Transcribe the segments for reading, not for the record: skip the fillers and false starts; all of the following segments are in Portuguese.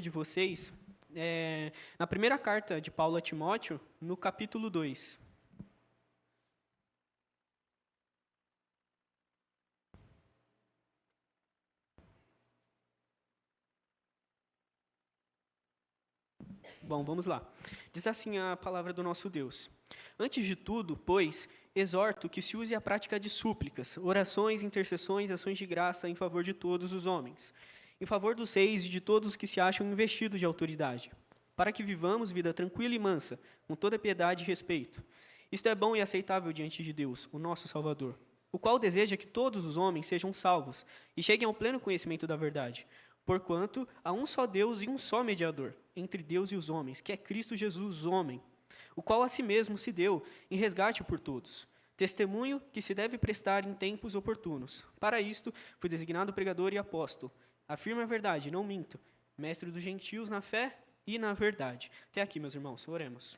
de vocês na primeira carta de Paulo a Timóteo, no capítulo 2. Bom, vamos lá. Diz assim a palavra do nosso Deus. Antes de tudo, pois, exorto que se use a prática de súplicas, orações, intercessões, ações de graça em favor de todos os homens, em favor dos reis e de todos que se acham investidos de autoridade, para que vivamos vida tranquila e mansa, com toda piedade e respeito. Isto é bom e aceitável diante de Deus, o nosso Salvador, o qual deseja que todos os homens sejam salvos e cheguem ao pleno conhecimento da verdade. Porquanto há um só Deus e um só mediador entre Deus e os homens, que é Cristo Jesus, homem, o qual a si mesmo se deu em resgate por todos. Testemunho que se deve prestar em tempos oportunos. Para isto, fui designado pregador e apóstolo. Afirmo a verdade, não minto. Mestre dos gentios na fé e na verdade. Até aqui, meus irmãos, oremos.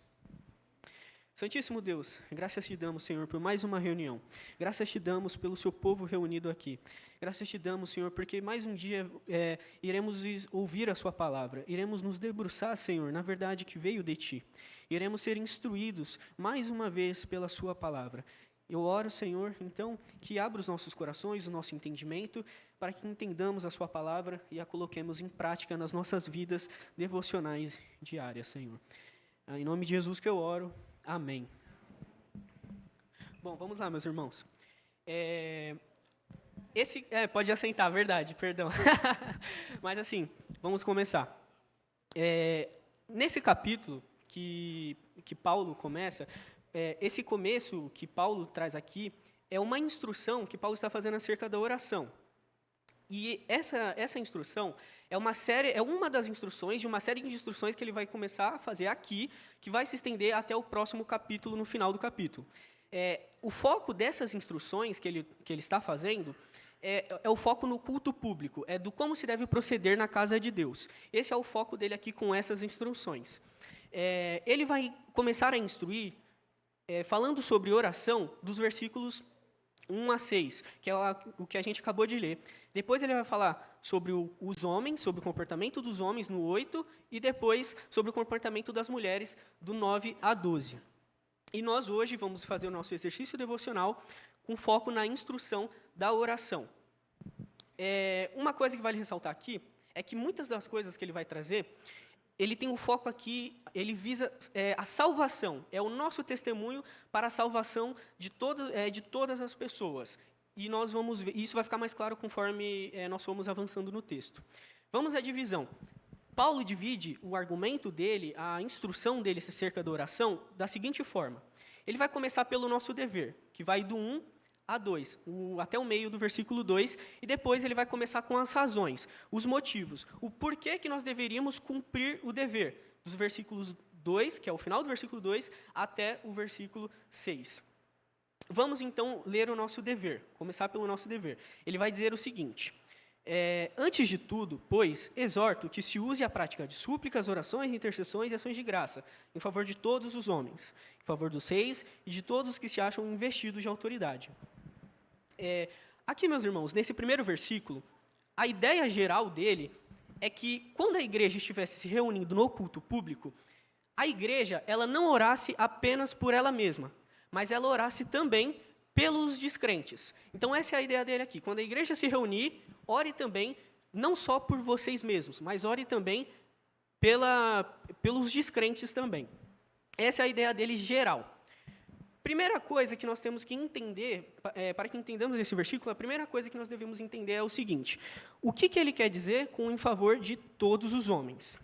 Santíssimo Deus, graças te damos, Senhor, por mais uma reunião. Graças te damos pelo seu povo reunido aqui. Graças te damos, Senhor, porque mais um dia iremos ouvir a sua palavra. Iremos nos debruçar, Senhor, na verdade que veio de ti. Iremos ser instruídos mais uma vez pela sua palavra. Eu oro, Senhor, então, que abra os nossos corações, o nosso entendimento, para que entendamos a sua palavra e a coloquemos em prática nas nossas vidas devocionais diárias, Senhor. Em nome de Jesus que eu oro. Amém. Bom, vamos lá, meus irmãos. Pode assentar, verdade, perdão. Mas assim, vamos começar. Nesse capítulo que Paulo começa, esse começo que Paulo traz aqui é uma instrução que Paulo está fazendo acerca da oração. E essa instrução é uma das instruções de uma série de instruções que ele vai começar a fazer aqui, que vai se estender até o próximo capítulo, no final do capítulo. O foco dessas instruções que ele está fazendo é o foco no culto público, é do como se deve proceder na casa de Deus. Esse é o foco dele aqui com essas instruções. Ele vai começar a instruir, falando sobre oração, dos versículos 1 a 6, que é o que a gente acabou de ler. Depois ele vai falar sobre os homens, sobre o comportamento dos homens no 8, e depois sobre o comportamento das mulheres do 9 a 12. E nós hoje vamos fazer o nosso exercício devocional com foco na instrução da oração. Uma coisa que vale ressaltar aqui é que muitas das coisas que ele vai trazer, ele tem o foco aqui, ele visa a salvação, é o nosso testemunho para a salvação de todas as pessoas. E nós vamos ver, isso vai ficar mais claro conforme nós formos avançando no texto. Vamos à divisão. Paulo divide o argumento dele, a instrução dele acerca da oração, da seguinte forma. Ele vai começar pelo nosso dever, que vai do 1 a 2, até o meio do versículo 2, e depois ele vai começar com as razões, os motivos, o porquê que nós deveríamos cumprir o dever, dos versículos 2, que é o final do versículo 2, até o versículo 6. Vamos então ler o nosso dever, começar pelo nosso dever. Ele vai dizer o seguinte: antes de tudo, pois, exorto que se use a prática de súplicas, orações, intercessões e ações de graça, em favor de todos os homens, em favor dos reis e de todos que se acham investidos de autoridade. Aqui, meus irmãos, nesse primeiro versículo, a ideia geral dele é que quando a igreja estivesse se reunindo no culto público, a igreja ela não orasse apenas por ela mesma, mas ela orasse também pelos descrentes. Então essa é a ideia dele aqui. Quando a igreja se reunir, ore também, não só por vocês mesmos, mas ore também pelos descrentes também. Essa é a ideia dele geral. Primeira coisa que nós temos que entender, para que entendamos esse versículo, a primeira coisa que nós devemos entender é o seguinte: o que ele quer dizer com em favor de todos os homens?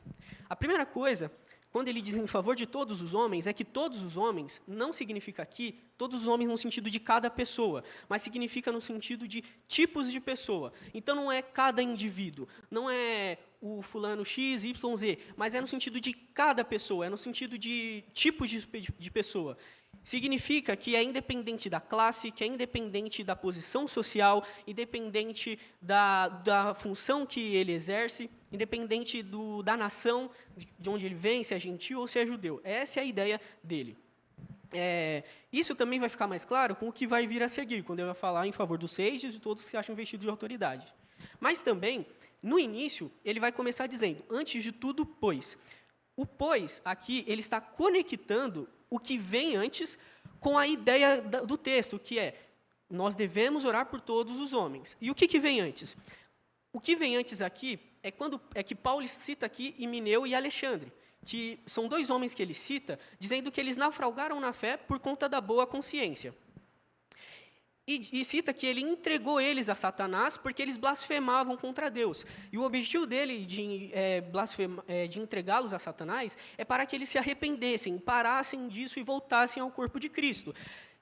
A primeira coisa, quando ele diz em favor de todos os homens, é que todos os homens não significa aqui todos os homens no sentido de cada pessoa, mas significa no sentido de tipos de pessoa. Então não é cada indivíduo, não é o fulano X, Y, Z, mas é no sentido de cada pessoa, é no sentido de tipos de pessoa. Significa que é independente da classe, que é independente da posição social, independente da função que ele exerce, independente da nação, de onde ele vem, se é gentil ou se é judeu. Essa é a ideia dele. Isso também vai ficar mais claro com o que vai vir a seguir, quando ele vai falar em favor dos reis e de todos que se acham vestidos de autoridade. Mas também, No início, ele vai começar dizendo, antes de tudo, pois. O pois, aqui, ele está conectando o que vem antes com a ideia do texto, que é, nós devemos orar por todos os homens. E o que vem antes? O que vem antes aqui é que Paulo cita aqui Himeneu e Alexandre, que são dois homens que ele cita, dizendo que eles naufragaram na fé por conta da boa consciência. E cita que ele entregou eles a Satanás porque eles blasfemavam contra Deus. E o objetivo dele de entregá-los a Satanás é para que eles se arrependessem, parassem disso e voltassem ao corpo de Cristo.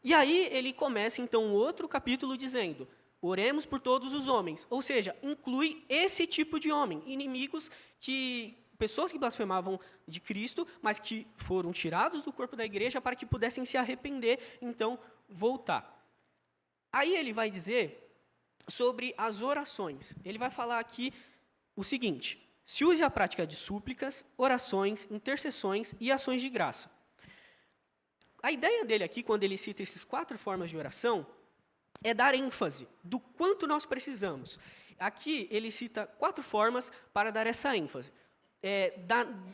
E aí ele começa, então, outro capítulo dizendo, oremos por todos os homens. Ou seja, inclui esse tipo de homem, pessoas que blasfemavam de Cristo, mas que foram tirados do corpo da igreja para que pudessem se arrepender, então, voltar. Aí ele vai dizer sobre as orações. Ele vai falar aqui o seguinte, se use a prática de súplicas, orações, intercessões e ações de graça. A ideia dele aqui, quando ele cita essas 4 formas de oração, é dar ênfase do quanto nós precisamos. Aqui ele cita 4 formas para dar essa ênfase.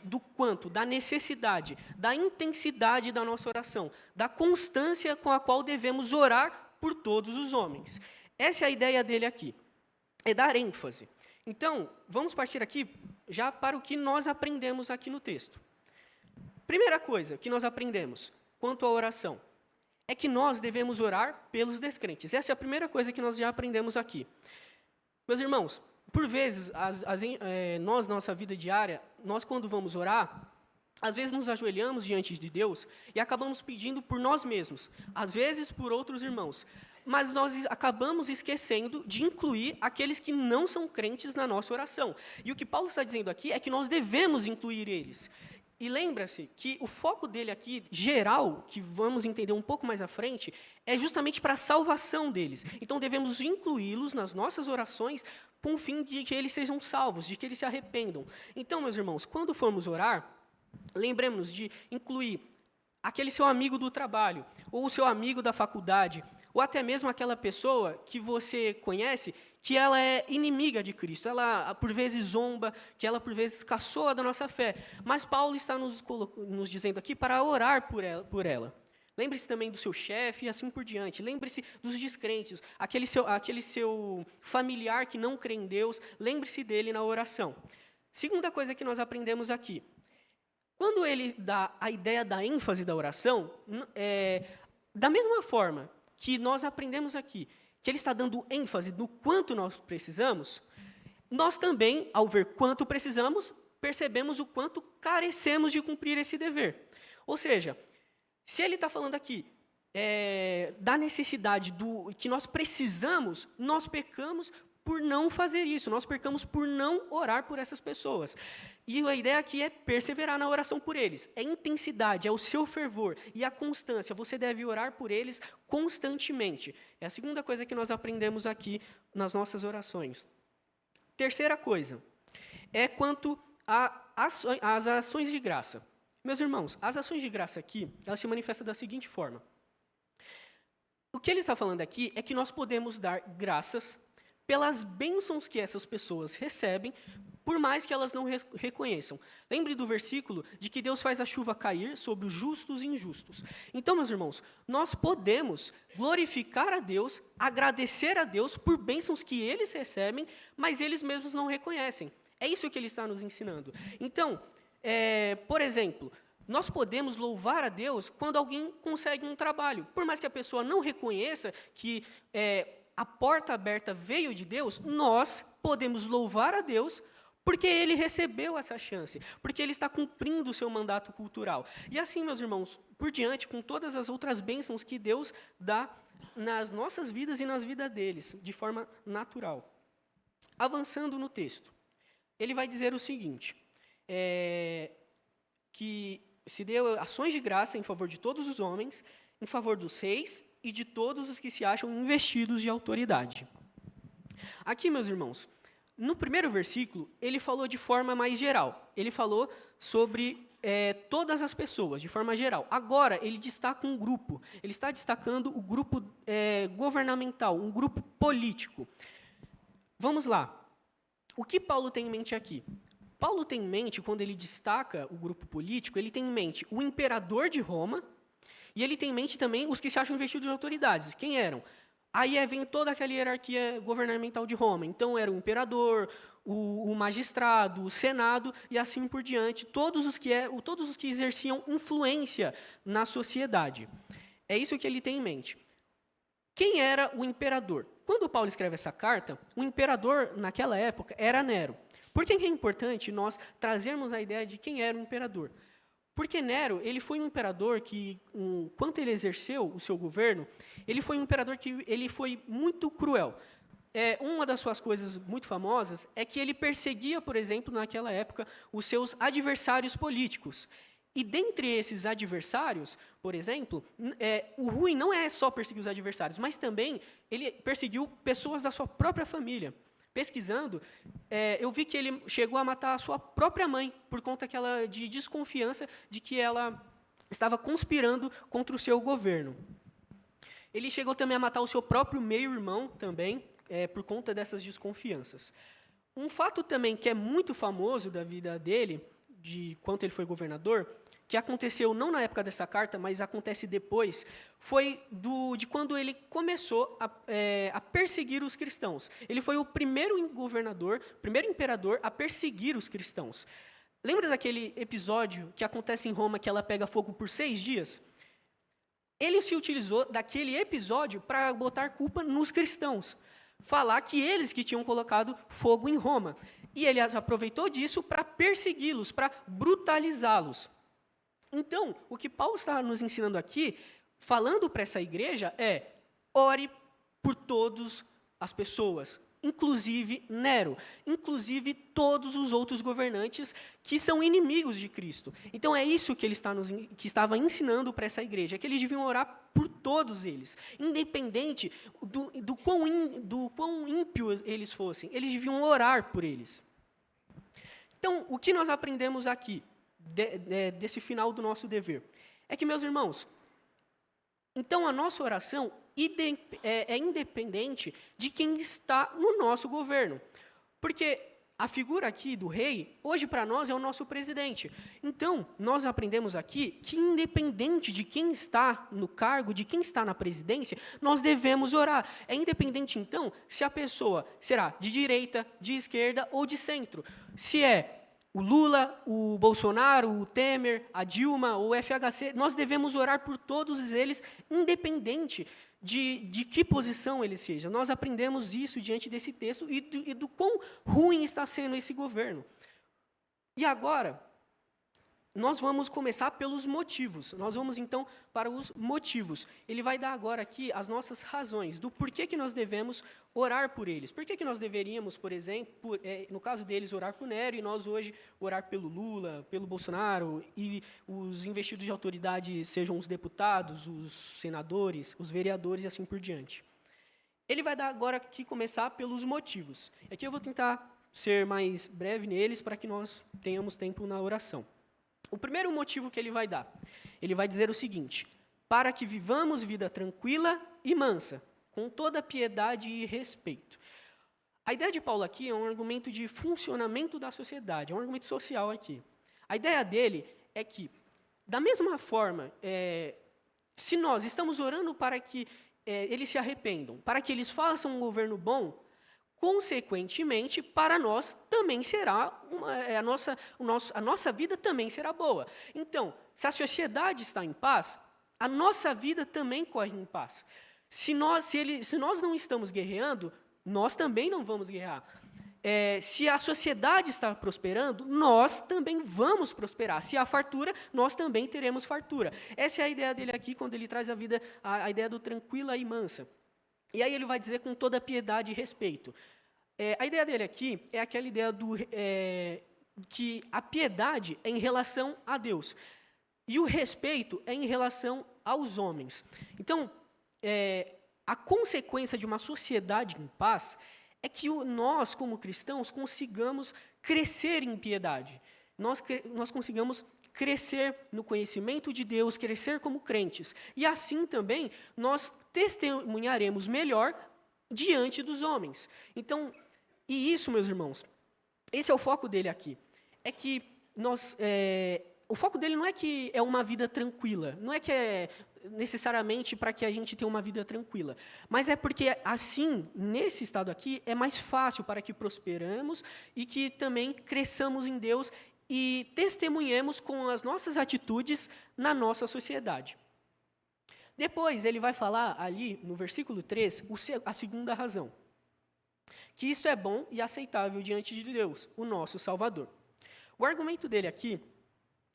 Do quanto, da necessidade, da intensidade da nossa oração, da constância com a qual devemos orar por todos os homens. Essa é a ideia dele aqui, é dar ênfase. Então, vamos partir aqui já para o que nós aprendemos aqui no texto. Primeira coisa que nós aprendemos quanto à oração, é que nós devemos orar pelos descrentes. Essa é a primeira coisa que nós já aprendemos aqui. Meus irmãos, por vezes, nós, na nossa vida diária, nós quando vamos orar, às vezes nos ajoelhamos diante de Deus e acabamos pedindo por nós mesmos, às vezes por outros irmãos, mas nós acabamos esquecendo de incluir aqueles que não são crentes na nossa oração. E o que Paulo está dizendo aqui é que nós devemos incluir eles. E lembra-se que o foco dele aqui, geral, que vamos entender um pouco mais à frente, é justamente para a salvação deles. Então devemos incluí-los nas nossas orações com o fim de que eles sejam salvos, de que eles se arrependam. Então, meus irmãos, quando formos orar, lembremos-nos de incluir aquele seu amigo do trabalho, ou o seu amigo da faculdade, ou até mesmo aquela pessoa que você conhece, que ela é inimiga de Cristo, ela por vezes zomba, que ela por vezes caçoa da nossa fé, mas Paulo está nos dizendo aqui para orar por ela. Lembre-se também do seu chefe e assim por diante, lembre-se dos descrentes, aquele seu familiar que não crê em Deus, lembre-se dele na oração. Segunda coisa que nós aprendemos aqui, quando ele dá a ideia da ênfase da oração, da mesma forma que nós aprendemos aqui, que ele está dando ênfase no quanto nós precisamos, nós também, ao ver quanto precisamos, percebemos o quanto carecemos de cumprir esse dever. Ou seja, se ele está falando aqui da necessidade que nós precisamos, nós pecamos por não fazer isso, nós pecamos por não orar por essas pessoas. E a ideia aqui é perseverar na oração por eles. É intensidade, é o seu fervor e a constância. Você deve orar por eles constantemente. É a segunda coisa que nós aprendemos aqui nas nossas orações. Terceira coisa, é quanto às ações de graça. Meus irmãos, as ações de graça aqui, elas se manifestam da seguinte forma. O que ele está falando aqui é que nós podemos dar graças pelas bênçãos que essas pessoas recebem, por mais que elas não reconheçam. Lembre do versículo de que Deus faz a chuva cair sobre os justos e injustos. Então, meus irmãos, nós podemos glorificar a Deus, agradecer a Deus por bênçãos que eles recebem, mas eles mesmos não reconhecem. É isso que ele está nos ensinando. Então, por exemplo, nós podemos louvar a Deus quando alguém consegue um trabalho. Por mais que a pessoa não reconheça que a porta aberta veio de Deus, nós podemos louvar a Deus porque ele recebeu essa chance, porque ele está cumprindo o seu mandato cultural. E assim, meus irmãos, por diante, com todas as outras bênçãos que Deus dá nas nossas vidas e nas vidas deles, de forma natural. Avançando no texto, ele vai dizer o seguinte, que se deu ações de graça em favor de todos os homens, em favor dos reis e de todos os que se acham investidos de autoridade. Aqui, meus irmãos, no primeiro versículo, ele falou de forma mais geral. Ele falou sobre todas as pessoas, de forma geral. Agora, ele destaca um grupo. Ele está destacando o grupo governamental, um grupo político. Vamos lá. O que Paulo tem em mente aqui? Paulo tem em mente, quando ele destaca o grupo político, ele tem em mente o imperador de Roma, e ele tem em mente também os que se acham investidos de autoridades. Quem eram? Aí vem toda aquela hierarquia governamental de Roma. Então, era o imperador, o magistrado, o senado, e assim por diante, todos os que exerciam influência na sociedade. É isso que ele tem em mente. Quem era o imperador? Quando Paulo escreve essa carta, o imperador, naquela época, era Nero. Por que é importante nós trazermos a ideia de quem era o imperador? Porque Nero, ele foi um imperador que, enquanto ele exerceu o seu governo, ele foi um imperador que ele foi muito cruel. Uma das suas coisas muito famosas é que ele perseguia, por exemplo, naquela época, os seus adversários políticos. E dentre esses adversários, por exemplo, o ruim não é só perseguir os adversários, mas também ele perseguiu pessoas da sua própria família. Pesquisando, eu vi que ele chegou a matar a sua própria mãe, por conta de desconfiança de que ela estava conspirando contra o seu governo. Ele chegou também a matar o seu próprio meio-irmão, também, por conta dessas desconfianças. Um fato também que é muito famoso da vida dele, de quanto ele foi governador, que aconteceu não na época dessa carta, mas acontece depois, foi de quando ele começou a perseguir os cristãos. Ele foi o primeiro primeiro imperador a perseguir os cristãos. Lembra daquele episódio que acontece em Roma, que ela pega fogo por 6 dias? Ele se utilizou daquele episódio para botar culpa nos cristãos. Falar que eles que tinham colocado fogo em Roma. E ele aproveitou disso para persegui-los, para brutalizá-los. Então, o que Paulo está nos ensinando aqui, falando para essa igreja, ore por todas as pessoas, inclusive Nero, inclusive todos os outros governantes que são inimigos de Cristo. Então, é isso que ele estava ensinando para essa igreja, que eles deviam orar por todos eles, independente do quão ímpio eles fossem, eles deviam orar por eles. Então, o que nós aprendemos aqui, desse final do nosso dever, é que, meus irmãos, então a nossa oração é independente de quem está no nosso governo. Porque a figura aqui do rei, hoje para nós é o nosso presidente. Então, nós aprendemos aqui que independente de quem está no cargo, de quem está na presidência, nós devemos orar. É independente, então, se a pessoa será de direita, de esquerda ou de centro. Se é o Lula, o Bolsonaro, o Temer, a Dilma, o FHC, nós devemos orar por todos eles, independente de que posição eles sejam. Nós aprendemos isso diante desse texto e do quão ruim está sendo esse governo. E agora, nós vamos começar pelos motivos. Nós vamos, então, para os motivos. Ele vai dar agora aqui as nossas razões do porquê que nós devemos orar por eles. Por que nós deveríamos, por exemplo, no caso deles, orar por Nero, e nós hoje orar pelo Lula, pelo Bolsonaro, e os investidos de autoridade sejam os deputados, os senadores, os vereadores e assim por diante. Ele vai dar agora aqui começar pelos motivos. Aqui eu vou tentar ser mais breve neles para que nós tenhamos tempo na oração. O primeiro motivo que ele vai dizer o seguinte: para que vivamos vida tranquila e mansa, com toda piedade e respeito. A ideia de Paulo aqui é um argumento de funcionamento da sociedade, é um argumento social aqui. A ideia dele é que, da mesma forma, se nós estamos orando para que eles se arrependam, para que eles façam um governo bom, consequentemente, para nós também será, a nossa vida também será boa. Então, se a sociedade está em paz, a nossa vida também corre em paz. Se nós não estamos guerreando, nós também não vamos guerrear. Se a sociedade está prosperando, nós também vamos prosperar. Se há fartura, nós também teremos fartura. Essa é a ideia dele aqui, quando ele traz a ideia do tranquila e mansa. E aí ele vai dizer com toda piedade e respeito. A ideia dele aqui é aquela ideia que a piedade é em relação a Deus. E o respeito é em relação aos homens. Então, a consequência de uma sociedade em paz é que nós, como cristãos, consigamos crescer em piedade. Nós consigamos crescer no conhecimento de Deus, crescer como crentes. E assim também nós testemunharemos melhor diante dos homens. Então, e isso, meus irmãos, esse é o foco dele aqui. É que o foco dele não é que é uma vida tranquila, não é que é necessariamente para que a gente tenha uma vida tranquila, mas é porque assim, nesse estado aqui, é mais fácil para que prosperamos e que também cresçamos em Deus e testemunhemos com as nossas atitudes na nossa sociedade. Depois, ele vai falar ali, no versículo 3, a segunda razão. Que isto é bom e aceitável diante de Deus, o nosso Salvador. O argumento dele aqui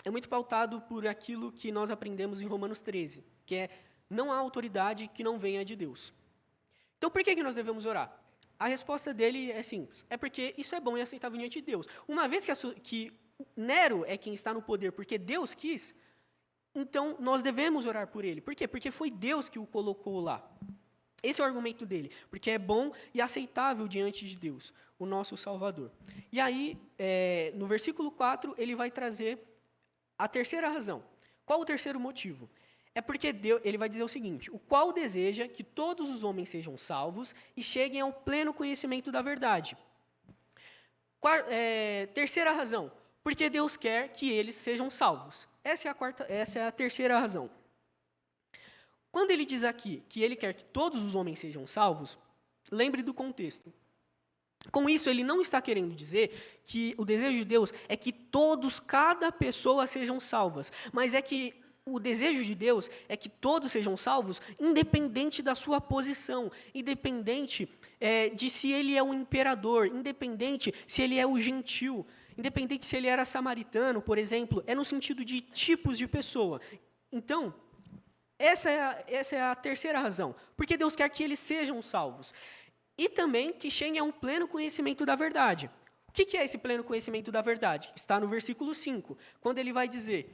é muito pautado por aquilo que nós aprendemos em Romanos 13, que é, não há autoridade que não venha de Deus. Então, por que nós devemos orar? A resposta dele é simples, é porque isso é bom e aceitável diante de Deus. Uma vez que Nero é quem está no poder porque Deus quis, então nós devemos orar por ele. Por quê? Porque foi Deus que o colocou lá. Esse é o argumento dele, porque é bom e aceitável diante de Deus, o nosso Salvador. E aí, no versículo 4, ele vai trazer a terceira razão. Qual o terceiro motivo? É porque Deus, ele vai dizer o seguinte, o qual deseja que todos os homens sejam salvos e cheguem ao pleno conhecimento da verdade. Terceira razão, porque Deus quer que eles sejam salvos. Essa é a terceira razão. Quando ele diz aqui que ele quer que todos os homens sejam salvos, lembre do contexto. Com isso, ele não está querendo dizer que o desejo de Deus é que todos, cada pessoa sejam salvas, mas é que o desejo de Deus é que todos sejam salvos, independente da sua posição, independente de se ele é um imperador, independente se ele é o gentil, independente se ele era samaritano, por exemplo, é no sentido de tipos de pessoa. Então, essa é a terceira razão, porque Deus quer que eles sejam salvos. E também que cheguem a um pleno conhecimento da verdade. O que é esse pleno conhecimento da verdade? Está no versículo 5, quando ele vai dizer,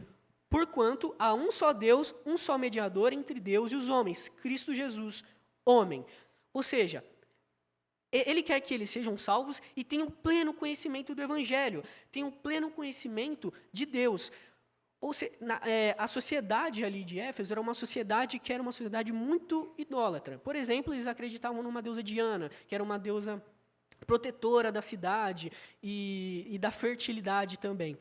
porquanto há um só Deus, um só mediador entre Deus e os homens, Cristo Jesus, homem. Ou seja, ele quer que eles sejam salvos e tenham pleno conhecimento do Evangelho, tenham pleno conhecimento de Deus. A sociedade ali de Éfeso era uma sociedade que era uma sociedade muito idólatra. Por exemplo, eles acreditavam numa deusa Diana, que era uma deusa protetora da cidade e da fertilidade também.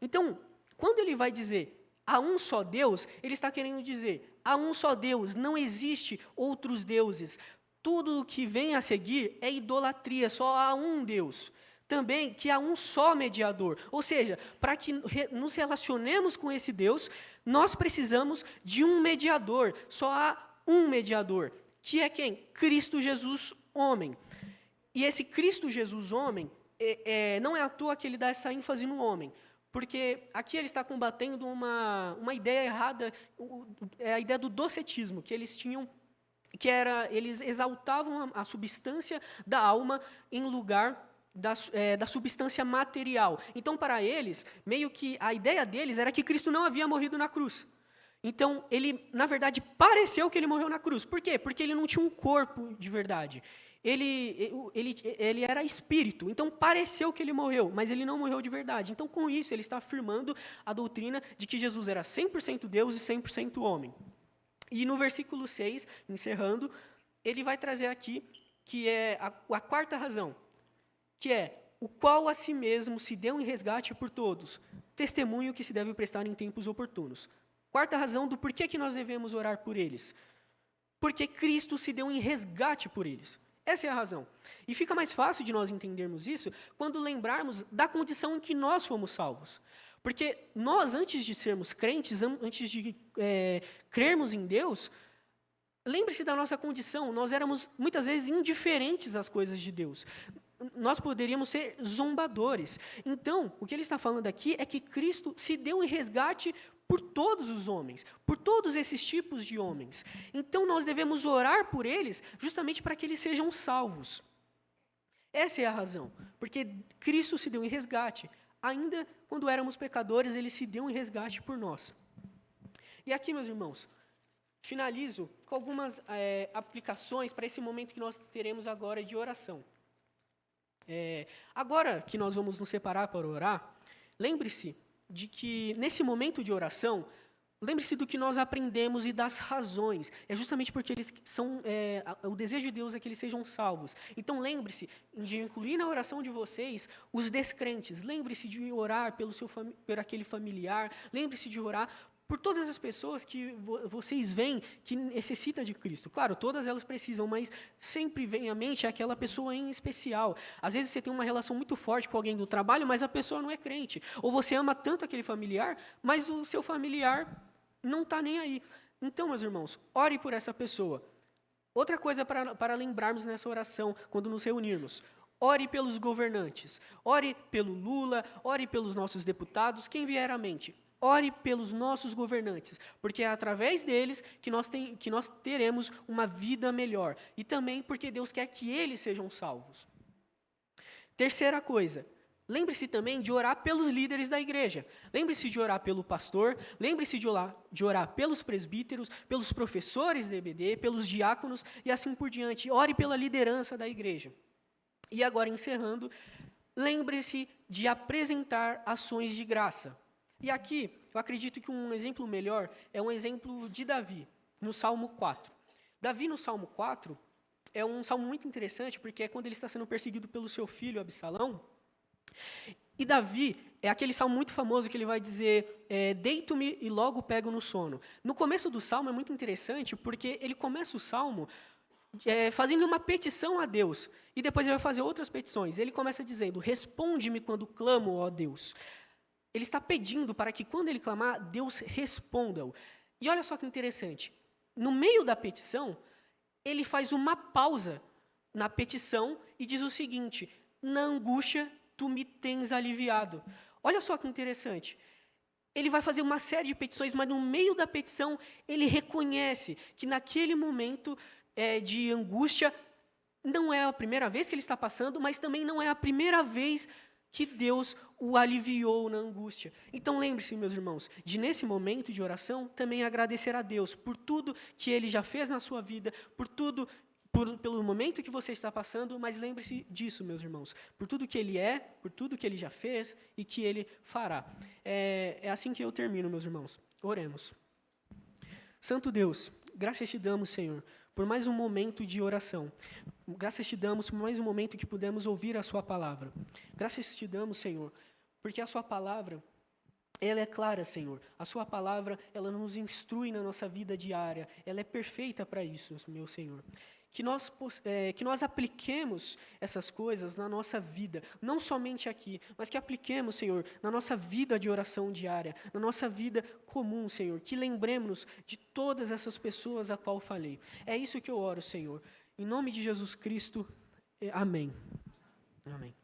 Então, quando ele vai dizer há um só Deus, ele está querendo dizer há um só Deus, não existe outros deuses. Tudo o que vem a seguir é idolatria, só há um Deus. Também que há um só mediador, ou seja, para que nos relacionemos com esse Deus, nós precisamos de um mediador, só há um mediador, que é quem? Cristo Jesus, homem. E esse Cristo Jesus, homem, não é à toa que ele dá essa ênfase no homem, porque aqui ele está combatendo uma ideia errada, a ideia do docetismo, que eles tinham, eles exaltavam a substância da alma em lugar da substância material. Então, para eles, meio que a ideia deles era que Cristo não havia morrido na cruz. Então, ele, na verdade, pareceu que ele morreu na cruz. Por quê? Porque ele não tinha um corpo de verdade. Ele era espírito, então pareceu que ele morreu, mas ele não morreu de verdade. Então, com isso, ele está afirmando a doutrina de que Jesus era 100% Deus e 100% homem. E no versículo 6, encerrando, ele vai trazer aqui, que é a quarta razão, que é, o qual a si mesmo se deu em resgate por todos, testemunho que se deve prestar em tempos oportunos. Quarta razão do porquê que nós devemos orar por eles. Porque Cristo se deu em resgate por eles. Essa é a razão. E fica mais fácil de nós entendermos isso quando lembrarmos da condição em que nós fomos salvos. Porque nós, antes de sermos crentes, antes de crermos em Deus, lembre-se da nossa condição, nós éramos muitas vezes indiferentes às coisas de Deus. Nós poderíamos ser zombadores. Então, o que ele está falando aqui é que Cristo se deu em resgate por todos os homens, por todos esses tipos de homens. Então, nós devemos orar por eles justamente para que eles sejam salvos. Essa é a razão, porque Cristo se deu em resgate. Ainda quando éramos pecadores, ele se deu em resgate por nós. E aqui, meus irmãos, finalizo com algumas aplicações para esse momento que nós teremos agora de oração. Agora que nós vamos nos separar para orar, lembre-se de que nesse momento de oração, Lembre-se do que nós aprendemos e das razões. É justamente porque eles são. O desejo de Deus é que eles sejam salvos. Então lembre-se de incluir na oração de vocês os descrentes. Lembre-se de orar por aquele familiar. Lembre-se de orar por todas as pessoas que vocês veem que necessita de Cristo. Claro, todas elas precisam, mas sempre vem à mente aquela pessoa em especial. Às vezes você tem uma relação muito forte com alguém do trabalho, mas a pessoa não é crente. Ou você ama tanto aquele familiar, mas o seu familiar não está nem aí. Então, meus irmãos, ore por essa pessoa. Outra coisa para lembrarmos nessa oração, quando nos reunirmos. Ore pelos governantes. Ore pelo Lula, ore pelos nossos deputados, quem vier à mente. Ore pelos nossos governantes, porque é através deles que nós teremos uma vida melhor. E também porque Deus quer que eles sejam salvos. Terceira coisa, lembre-se também de orar pelos líderes da igreja. Lembre-se de orar pelo pastor, lembre-se de orar pelos presbíteros, pelos professores de EBD, pelos diáconos e assim por diante. Ore pela liderança da igreja. E agora, encerrando, lembre-se de apresentar ações de graça. E aqui, eu acredito que um exemplo melhor é um exemplo de Davi, no Salmo 4. Davi, no Salmo 4, é um salmo muito interessante, porque é quando ele está sendo perseguido pelo seu filho, Absalão. E Davi, é aquele salmo muito famoso que ele vai dizer, deito-me e logo pego no sono. No começo do salmo é muito interessante, porque ele começa o salmo fazendo uma petição a Deus, e depois ele vai fazer outras petições. Ele começa dizendo, responde-me quando clamo, ó Deus. Ele está pedindo para que, quando ele clamar, Deus responda-o. E olha só que interessante. No meio da petição, ele faz uma pausa na petição e diz o seguinte, na angústia tu me tens aliviado. Olha só que interessante. Ele vai fazer uma série de petições, mas no meio da petição, ele reconhece que naquele momento de angústia, não é a primeira vez que ele está passando, mas também não é a primeira vez que Deus o aliviou na angústia. Então lembre-se, meus irmãos, de nesse momento de oração, também agradecer a Deus por tudo que Ele já fez na sua vida, pelo momento que você está passando, mas lembre-se disso, meus irmãos, por tudo que Ele é, por tudo que Ele já fez e que Ele fará. É assim que eu termino, meus irmãos. Oremos. Santo Deus, graças te damos, Senhor, por mais um momento de oração. Graças te damos por mais um momento que pudemos ouvir a sua palavra. Graças te damos, Senhor, porque a sua palavra, ela é clara, Senhor. A sua palavra, ela nos instrui na nossa vida diária. Ela é perfeita para isso, meu Senhor. Que nós apliquemos essas coisas na nossa vida, não somente aqui, mas que apliquemos, Senhor, na nossa vida de oração diária, na nossa vida comum, Senhor, que lembremos de todas essas pessoas a qual falei. É isso que eu oro, Senhor. Em nome de Jesus Cristo, amém. Amém.